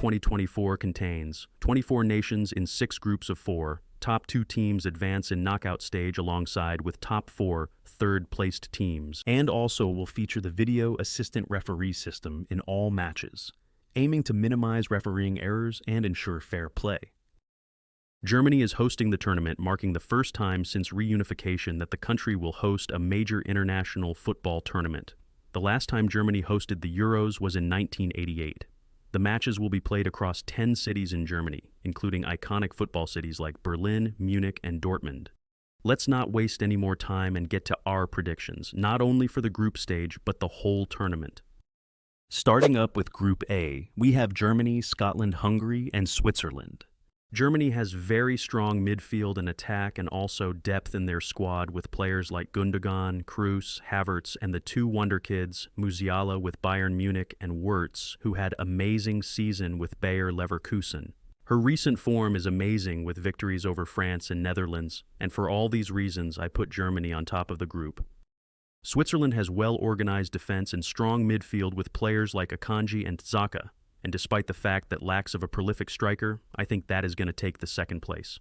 2024 contains 24 nations in 6 groups of 4. Top 2 teams advance in knockout stage alongside with top 4 third-placed teams, and also will feature the video assistant referee system in all matches, aiming to minimize refereeing errors and ensure fair play. Germany is hosting the tournament, marking the first time since reunification that the country will host a major international football tournament. The last time Germany hosted the Euros was in 1988. The matches will be played across 10 cities in Germany, including iconic football cities like Berlin, Munich, and Dortmund. Let's not waste any more time and get to our predictions, not only for the group stage, but the whole tournament. Starting up with Group A, we have Germany, Scotland, Hungary, and Switzerland. Germany has very strong midfield and attack and also depth in their squad with players like Gundogan, Kroos, Havertz, and the 2 wonder kids, Musiala with Bayern Munich and Wirtz, who had amazing season with Bayer Leverkusen. Her recent form is amazing with victories over France and Netherlands, and for all these reasons I put Germany on top of the group. Switzerland has well-organized defense and strong midfield with players like Akanji and Xhaka. And despite the fact that lacks of a prolific striker, I think that is going to take the second place.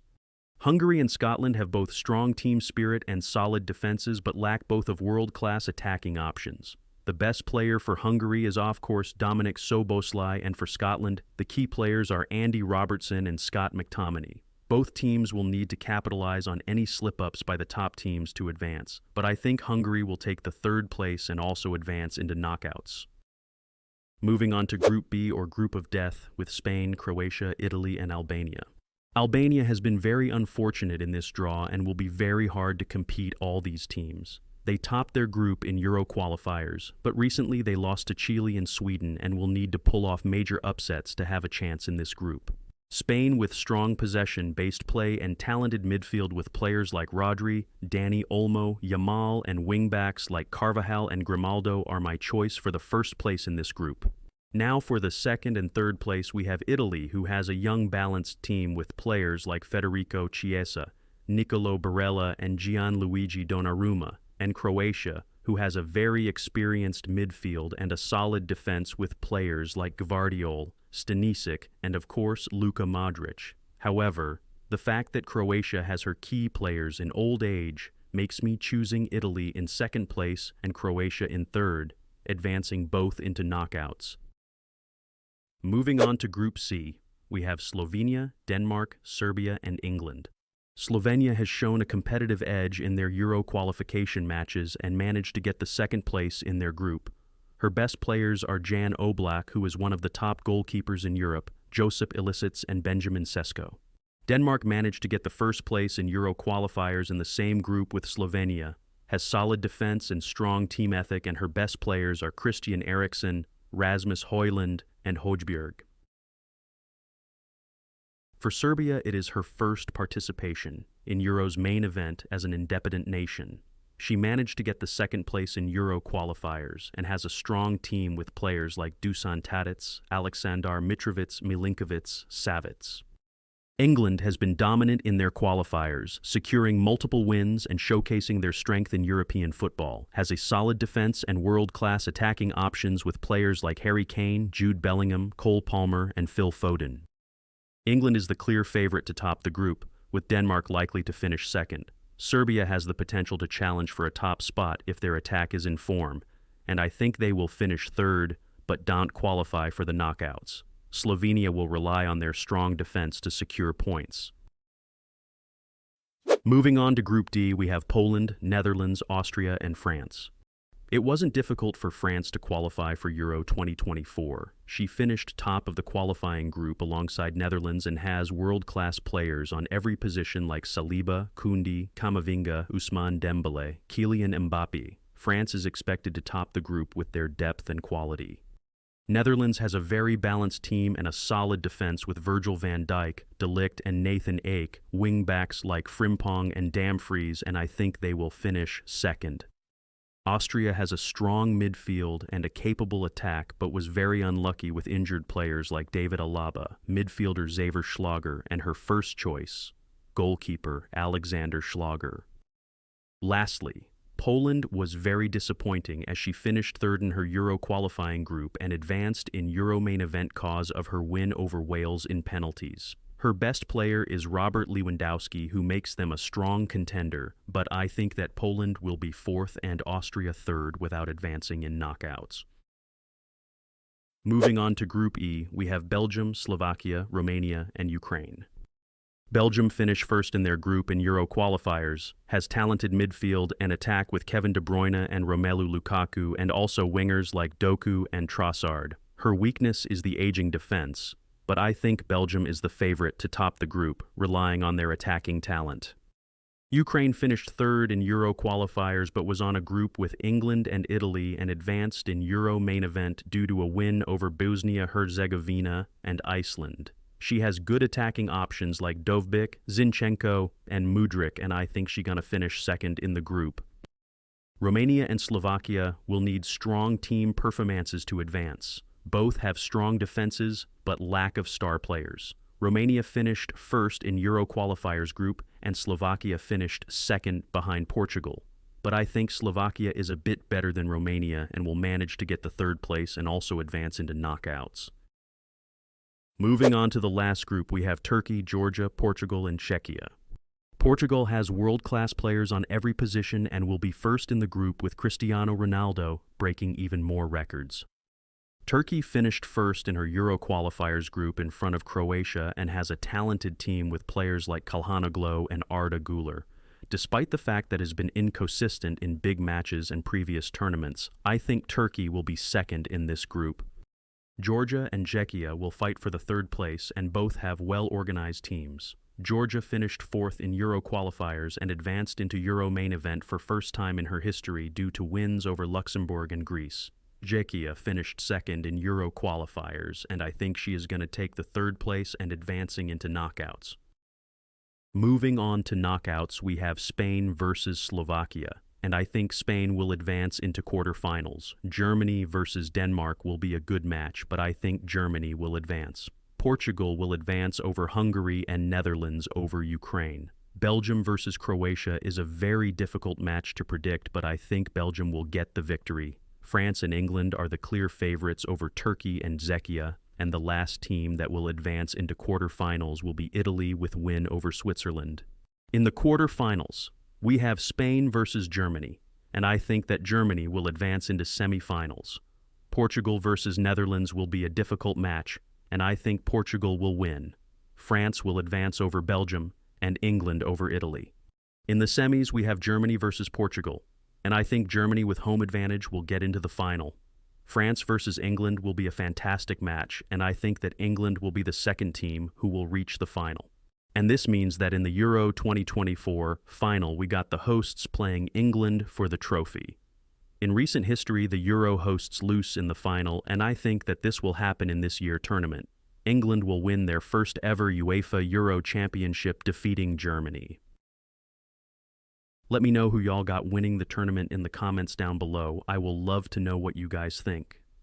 Hungary and Scotland have both strong team spirit and solid defenses, but lack both of world-class attacking options. The best player for Hungary is, of course, Dominik Szoboszlai, and for Scotland, the key players are Andy Robertson and Scott McTominay. Both teams will need to capitalize on any slip-ups by the top teams to advance, but I think Hungary will take the 3rd place and also advance into knockouts. Moving on to Group B, or Group of Death, with Spain, Croatia, Italy, and Albania. Albania has been very unfortunate in this draw and will be very hard to compete all these teams. They topped their group in Euro qualifiers, but recently they lost to Chile and Sweden and will need to pull off major upsets to have a chance in this group. Spain, with strong possession-based play and talented midfield with players like Rodri, Dani Olmo, Yamal, and wingbacks like Carvajal and Grimaldo, are my choice for the 1st place in this group. Now for the 2nd and 3rd place, we have Italy, who has a young balanced team with players like Federico Chiesa, Nicolo Barella, and Gianluigi Donnarumma, and Croatia, who has a very experienced midfield and a solid defense with players like Gvardiol, Stanisic, and of course Luka Modric. However, the fact that Croatia has her key players in old age makes me choosing Italy in 2nd place and Croatia in 3rd, advancing both into knockouts. Moving on to Group C, we have Slovenia, Denmark, Serbia, and England. Slovenia has shown a competitive edge in their Euro qualification matches and managed to get the 2nd place in their group. Her best players are Jan Oblak, who is one of the top goalkeepers in Europe, Josip Ilicic, and Benjamin Sesko. Denmark managed to get the 1st place in Euro qualifiers in the same group with Slovenia, has solid defense and strong team ethic, and her best players are Christian Eriksen, Rasmus Højlund, and Højbjerg. For Serbia, it is her 1st participation in Euro's main event as an independent nation. She managed to get the 2nd place in Euro qualifiers and has a strong team with players like Dusan Tadic, Aleksandar Mitrovic, Milinkovic, Savic. England has been dominant in their qualifiers, securing multiple wins and showcasing their strength in European football, has a solid defense and world-class attacking options with players like Harry Kane, Jude Bellingham, Cole Palmer, and Phil Foden. England is the clear favorite to top the group, with Denmark likely to finish 2nd. Serbia has the potential to challenge for a top spot if their attack is in form, and I think they will finish 3rd, but don't qualify for the knockouts. Slovenia will rely on their strong defense to secure points. Moving on to Group D, we have Poland, Netherlands, Austria, and France. It wasn't difficult for France to qualify for Euro 2024. She finished top of the qualifying group alongside Netherlands and has world-class players on every position like Saliba, Koundé, Camavinga, Ousmane Dembélé, Kylian Mbappé. France is expected to top the group with their depth and quality. Netherlands has a very balanced team and a solid defense with Virgil van Dijk, De Ligt, and Nathan Ake, wing-backs like Frimpong and Dumfries, and I think they will finish 2nd. Austria has a strong midfield and a capable attack, but was very unlucky with injured players like David Alaba, midfielder Xaver Schlager, and her 1st choice, goalkeeper Alexander Schlager. Lastly, Poland was very disappointing as she finished third in her Euro qualifying group and advanced in Euro main event cause of her win over Wales in penalties. Her best player is Robert Lewandowski, who makes them a strong contender, but I think that Poland will be fourth and Austria third without advancing in knockouts. Moving on to Group E, we have Belgium, Slovakia, Romania, and Ukraine. Belgium finished first in their group in Euro qualifiers, has talented midfield and attack with Kevin De Bruyne and Romelu Lukaku, and also wingers like Doku and Trossard. Her weakness is the aging defense, but I think Belgium is the favorite to top the group, relying on their attacking talent. Ukraine finished third in Euro qualifiers but was on a group with England and Italy and advanced in Euro main event due to a win over Bosnia-Herzegovina and Iceland. She has good attacking options like Dovbyk, Zinchenko, and Mudryk, and I think she's gonna finish second in the group. Romania and Slovakia will need strong team performances to advance. Both have strong defenses, but lack of star players. Romania finished first in Euro qualifiers group, and Slovakia finished second behind Portugal. But I think Slovakia is a bit better than Romania and will manage to get the third place and also advance into knockouts. Moving on to the last group, we have Turkey, Georgia, Portugal, and Czechia. Portugal has world-class players on every position and will be first in the group with Cristiano Ronaldo breaking even more records. Turkey finished first in her Euro qualifiers group in front of Croatia and has a talented team with players like Calhanoglu and Arda Güler. Despite the fact that it has been inconsistent in big matches and previous tournaments, I think Turkey will be second in this group. Georgia and Czechia will fight for the third place and both have well-organized teams. Georgia finished fourth in Euro qualifiers and advanced into Euro main event for first time in her history due to wins over Luxembourg and Greece. Czechia finished second in Euro qualifiers, and I think she is going to take the third place and advancing into knockouts. Moving on to knockouts, we have Spain versus Slovakia, and I think Spain will advance into quarterfinals. Germany versus Denmark will be a good match, but I think Germany will advance. Portugal will advance over Hungary and Netherlands over Ukraine. Belgium versus Croatia is a very difficult match to predict, but I think Belgium will get the victory. France and England are the clear favorites over Turkey and Czechia, and the last team that will advance into quarterfinals will be Italy with win over Switzerland. In the quarterfinals, we have Spain versus Germany, and I think that Germany will advance into semifinals. Portugal versus Netherlands will be a difficult match, and I think Portugal will win. France will advance over Belgium, and England over Italy. In the semis, we have Germany versus Portugal, and I think Germany with home advantage will get into the final. France versus England will be a fantastic match, and I think that England will be the second team who will reach the final. And this means that in the Euro 2024 final, we got the hosts playing England for the trophy. In recent history, the Euro hosts lose in the final, and I think that this will happen in this year's tournament. England will win their first ever UEFA Euro Championship, defeating Germany. Let me know who y'all got winning the tournament in the comments down below. I will love to know what you guys think.